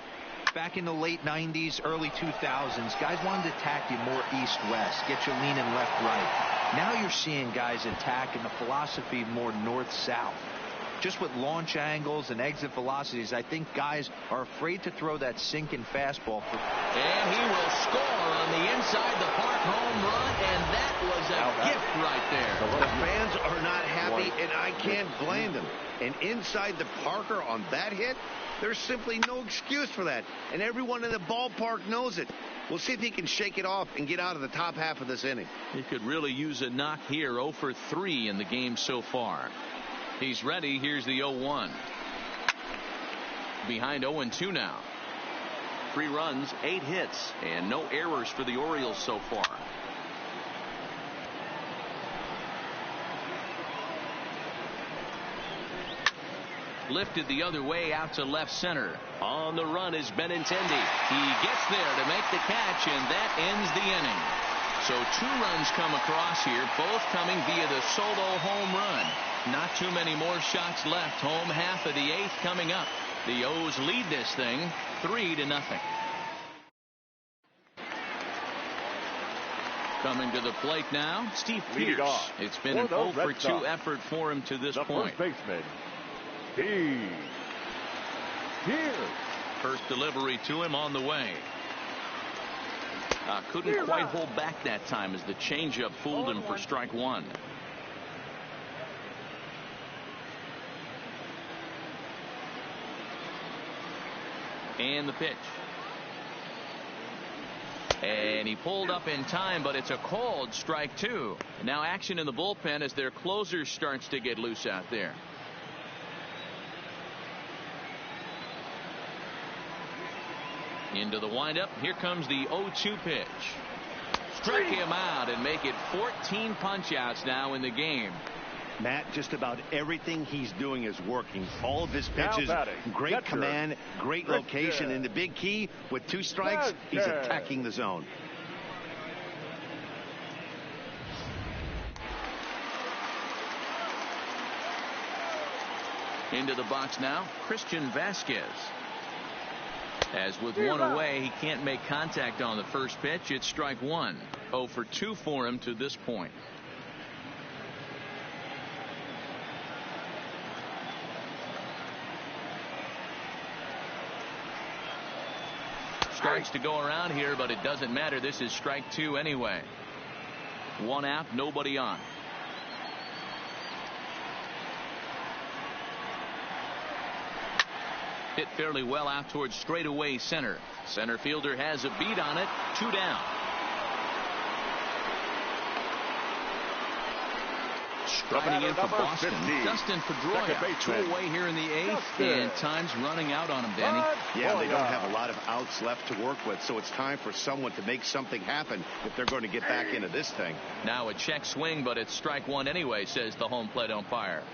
Back in the late 90s, early 2000s, guys wanted to attack you more east-west, get you leaning left-right. Now you're seeing guys attacking the philosophy more north-south. Just with launch angles and exit velocities, I think guys are afraid to throw that sinking fastball. And he will score on the inside the park home run, and that was a gift right there. The fans are not happy, and I can't blame them. And inside the Parker on that hit, there's simply no excuse for that. And everyone in the ballpark knows it. We'll see if he can shake it off and get out of the top half of this inning. He could really use a knock here. 0 for 3 in the game so far. He's ready. Here's the 0-1. Behind 0-2 now. 3 runs, 8 hits, and no errors for the Orioles so far. Lifted the other way out to left center. On the run is Benintendi. He gets there to make the catch, and that ends the inning. So 2 runs come across here, both coming via the solo home run. Not too many more shots left. Home half of the 8th coming up. The O's lead this thing 3-0. Coming to the plate now, Steve Pierce. It's been an 0 for 2 effort for him to this point. First baseman, Steve Pierce. First delivery to him on the way. Couldn't quite hold back that time as the changeup fooled him for strike 1. And the pitch. And he pulled up in time, but it's a called strike 2. Now action in the bullpen as their closer starts to get loose out there. Into the windup. Here comes the 0-2 pitch. Strike him out and make it 14 punch-outs now in the game. Matt, just about everything he's doing is working. All of his pitches, great command, great location, and the big key, with 2 strikes, he's attacking the zone. Into the box now, Christian Vasquez. As with 1 away, he can't make contact on the first pitch. It's strike 1. 0 for 2 for him to this point. Strikes to go around here, but it doesn't matter. This is strike 2 anyway. 1 out, nobody on. Hit fairly well out towards straightaway center. Center fielder has a beat on it. 2 down. Striding in for Boston, Dustin Pedroia. 2 away here in the 8th, and time's running out on him, Danny. Yeah, they don't have a lot of outs left to work with, so it's time for someone to make something happen if they're going to get back into this thing. Now a check swing, but it's strike 1 anyway, says the home plate umpire.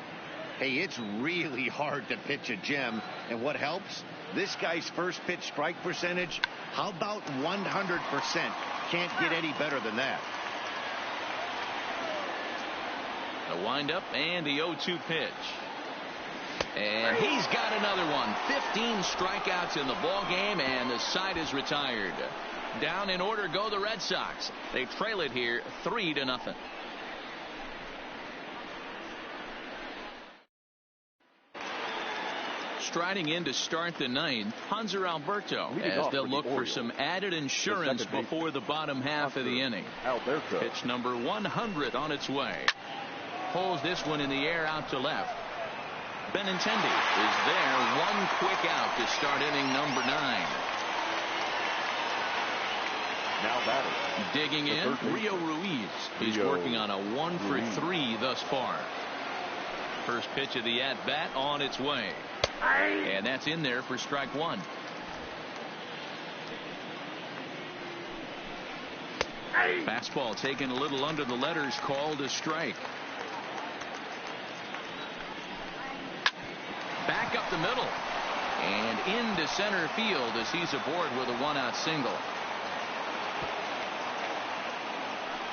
Hey, it's really hard to pitch a gem, and what helps? This guy's first pitch strike percentage, how about 100%? Can't get any better than that. The windup and the 0-2 pitch. And he's got another one. 15 strikeouts in the ball game, and the side is retired. Down in order go the Red Sox. They trail it here 3-0. Striding in to start the 9th, Hanser Alberto, as they'll look for some added insurance before the bottom half of the inning. Pitch number 100 on its way. Pulls this one in the air out to left. Benintendi is there. 1 quick out to start inning number 9. Now batting. Digging in, Rio Ruiz. He's working on a 1 for 3 thus far. First pitch of the at-bat on its way. And that's in there for strike one. Fastball taken a little under the letters, called a strike. Back up the middle and into center field as he's aboard with a 1-out single.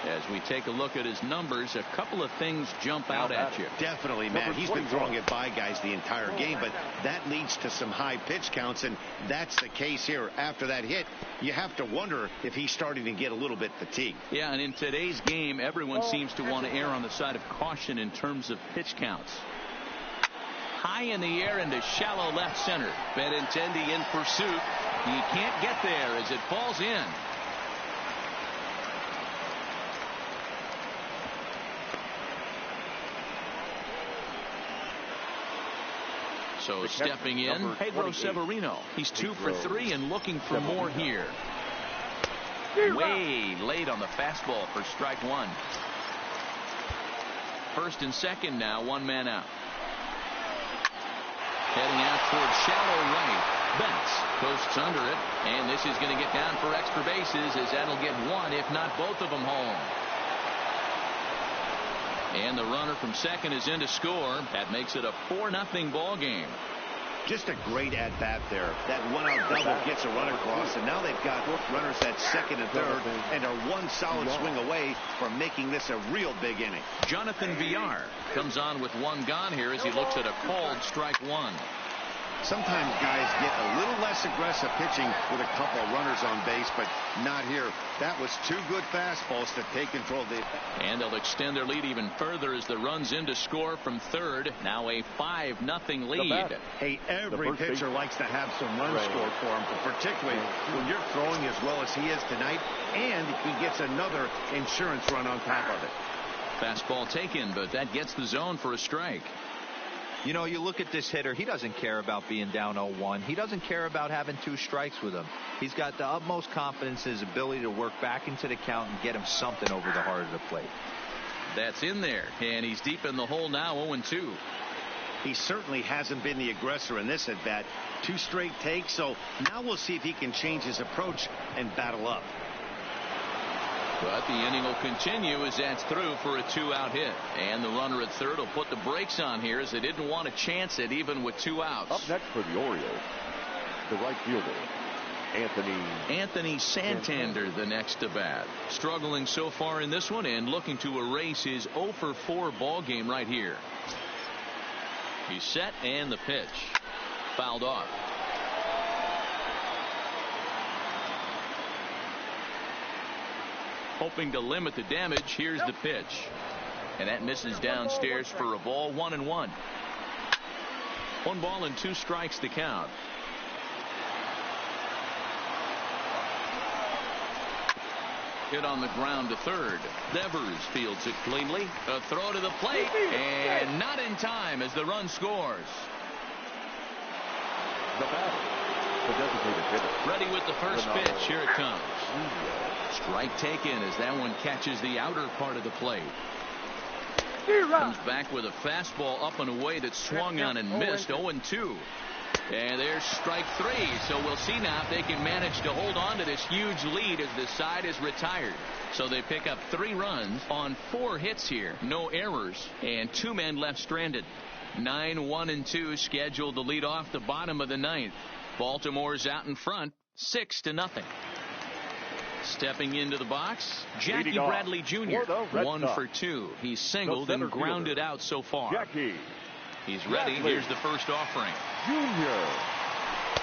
As we take a look at his numbers, a couple of things jump out at you. Definitely, man. He's been throwing it by guys the entire game, but that leads to some high pitch counts, and that's the case here. After that hit, you have to wonder if he's starting to get a little bit fatigued. Yeah, and in today's game, everyone seems to want to err on the side of caution in terms of pitch counts. High in the air into shallow left center. Benintendi in pursuit. He can't get there as it falls in. So stepping in, Pedro Severino. He's 2 for 3 and looking for more here. Way late on the fastball for strike one. First and second now, 1 man out. Heading out towards shallow right. Betts posts under it, and this is going to get down for extra bases as that'll get one, if not both of them, home. And the runner from second is in to score. That makes it a 4-0 ball game. Just a great at-bat there. That 1-out double gets a run across, and now they've got runners at second and third and are one solid swing away from making this a real big inning. Jonathan Villar comes on with 1 gone here as he looks at a called strike one. Sometimes guys get a little less aggressive pitching with a couple of runners on base, but not here. That was 2 good fastballs to take control of the. And they'll extend their lead even further as the runs in to score from third. Now a 5-0 lead. Hey, every pitcher likes to have some runs scored for him, but particularly when you're throwing as well as he is tonight, and he gets another insurance run on top of it. Fastball taken, but that gets the zone for a strike. You know, you look at this hitter, he doesn't care about being down 0-1. He doesn't care about having 2 strikes with him. He's got the utmost confidence in his ability to work back into the count and get him something over the heart of the plate. That's in there, and he's deep in the hole now, 0-2. He certainly hasn't been the aggressor in this at bat. 2 straight takes, so now we'll see if he can change his approach and battle up. But the inning will continue as that's through for a 2-out hit. And the runner at third will put the brakes on here as they didn't want to chance it even with 2 outs. Up next for the Orioles, the right fielder, Anthony Santander, the next to bat. Struggling so far in this one and looking to erase his 0 for 4 ball game right here. He's set and the pitch. Fouled off. Hoping to limit the damage. Here's the pitch. And that misses downstairs for a ball. 1-1. 1 ball and 2 strikes to count. Hit on the ground to third. Devers fields it cleanly. A throw to the plate. And not in time as the run scores. The batter, the designated hitter. Ready with the first pitch. Here it comes. Strike taken as that one catches the outer part of the plate. Comes back with a fastball up and away that swung on and missed. 0-2. And there's strike 3. So we'll see now if they can manage to hold on to this huge lead as the side is retired. So they pick up 3 runs on 4 hits here. No errors. And 2 men left stranded. 9-1-2 scheduled to lead off the bottom of the 9th. Baltimore's out in front 6-0. Stepping into the box, Jackie Bradley Jr. 1 for 2. He's singled and grounded out so far. He's ready. Here's the first offering. Jr.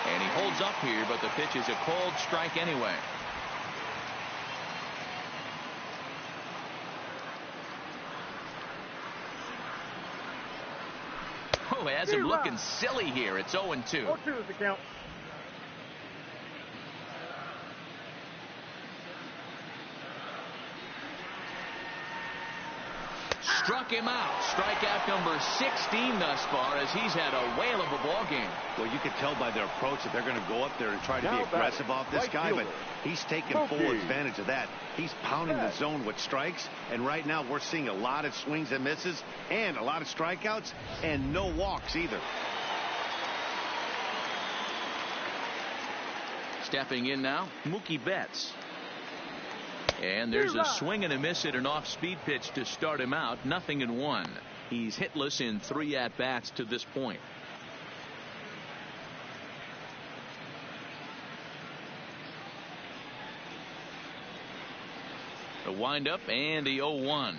And he holds up here, but the pitch is a called strike anyway. Oh, it has him looking silly here. It's 0-2. 0-2 is the count. struck him out. Strikeout number 16 thus far, as he's had a whale of a ball game. Well, you can tell by their approach that they're going to go up there and try to be aggressive off this guy, but he's taking full advantage of that. He's pounding the zone with strikes, and right now we're seeing a lot of swings and misses and a lot of strikeouts and no walks either. Stepping in now, Mookie Betts. And there's a swing and a miss at an off-speed pitch to start him out. 0-1. He's hitless in 3 at-bats to this point. A windup and the 0-1.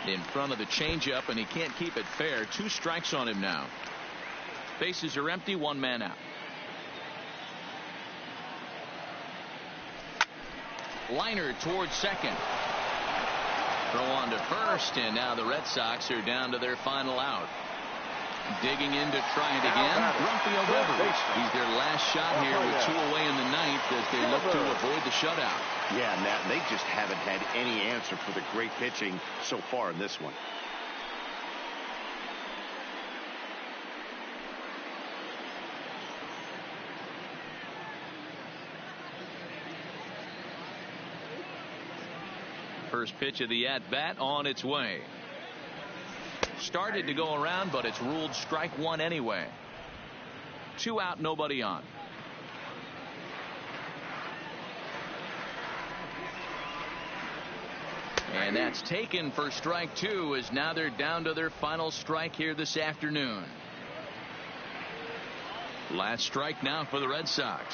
In front of the changeup, and he can't keep it fair. 2 strikes on him now. Bases are empty, 1 man out. Liner towards second. Throw on to first, and now the Red Sox are down to their final out. Digging in to try it again, Rafael Devers. He's their last shot here with 2 away in the 9th as they look to avoid the shutout. Yeah, Matt, they just haven't had any answer for the great pitching so far in this one. First pitch of the at-bat on its way. Started to go around, but it's ruled strike 1 anyway. 2 out, nobody on. And that's taken for strike 2, as now they're down to their final strike here this afternoon. Last strike now for the Red Sox.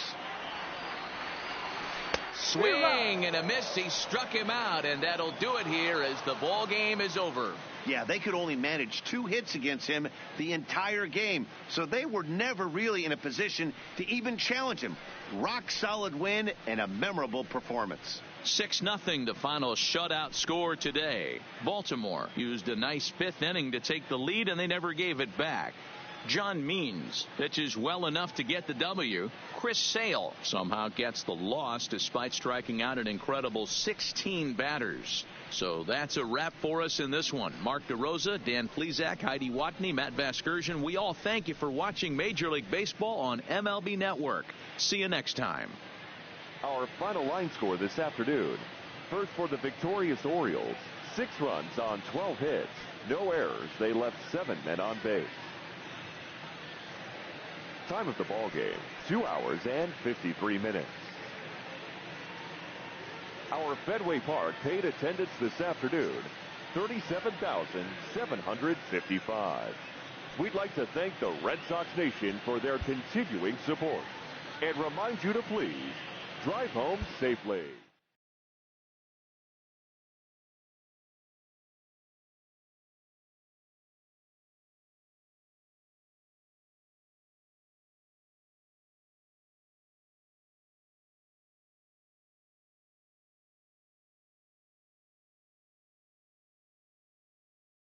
Swing and a miss. He struck him out, and that'll do it here as the ball game is over. Yeah, they could only manage 2 hits against him the entire game, so they were never really in a position to even challenge him. Rock solid win and a memorable performance. 6-0 the final shutout score today. Baltimore used a nice 5th inning to take the lead, and they never gave it back. John Means pitches well enough to get the W. Chris Sale somehow gets the loss despite striking out an incredible 16 batters. So that's a wrap for us in this one. Mark DeRosa, Dan Plesac, Heidi Watney, Matt Vasgersian. We all thank you for watching Major League Baseball on MLB Network. See you next time. Our final line score this afternoon. First for the victorious Orioles. 6 runs on 12 hits. No errors. They left 7 men on base. Time of the ball game, 2 hours and 53 minutes. Our Fenway Park paid attendance this afternoon, 37,755. We'd like to thank the Red Sox Nation for their continuing support and remind you to please drive home safely.